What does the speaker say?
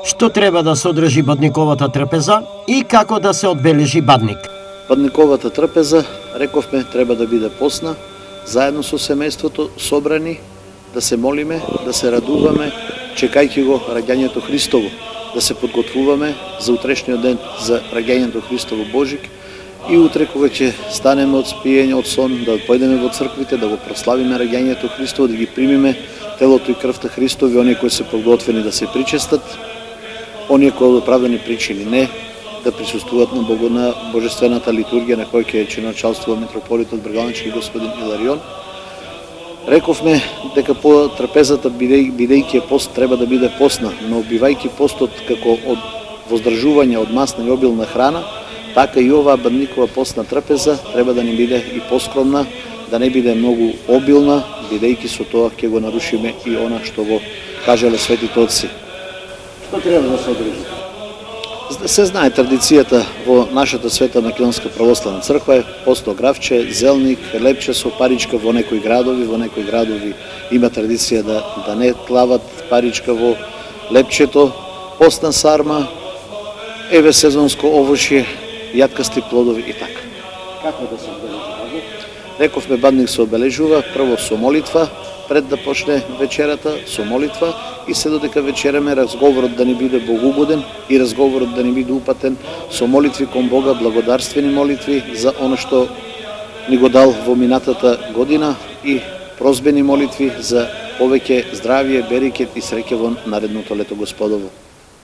Што треба да се одржи бадниковата трпеза и како да се одбележи бадник? Бадниковата трпеза, рековме, треба да биде посна, заедно со семејството, собрани, да се молиме, да се радуваме, чекајќи го раѓањето Христово, да се подготвуваме за утрешниот ден за раѓањето Христово Божик и утре кога ќе станеме од спиење, од сон, да појдеме во црквите, да го прославиме раѓањето Христово, да ги примиме телото и крвта Христови, оние кои се подготвени да се причестат, оние кои од оправдани причини не, да присуствуваат на божествената литургија на која ќе чиноначалствува митрополитот Бргалнички господин Иларион. Рековме дека по трпезата, бидејќи пост, треба да биде постна, но бивајќи постот како од воздржување од масна и обилна храна, така и оваа бадникова постна трпеза треба да не биде и поскромна, да не биде многу обилна, бидејќи со тоа ќе го нарушиме и она што го кажале светите отци. Што треба да се одржи? Се знае традицијата во нашата света Македонска православна црква е посто гравче, зелник, лепче со паричка во некои градови има традиција да не клават паричка во лепчето, постна сарма, еве сезонско овошје, јаткасти плодови и така. Како да се одбележи бадник? Рековме бадник се обележува прво со молитва, пред да почне вечерата, со молитва и се додека вечераме разговорот да не биде богоугоден и разговорот да не биде упатен со молитви кон Бога, благодарствени молитви за оно што ни го дал во минатата година и прозбени молитви за повеќе здравје, берекет и среќа во наредното лето Господово.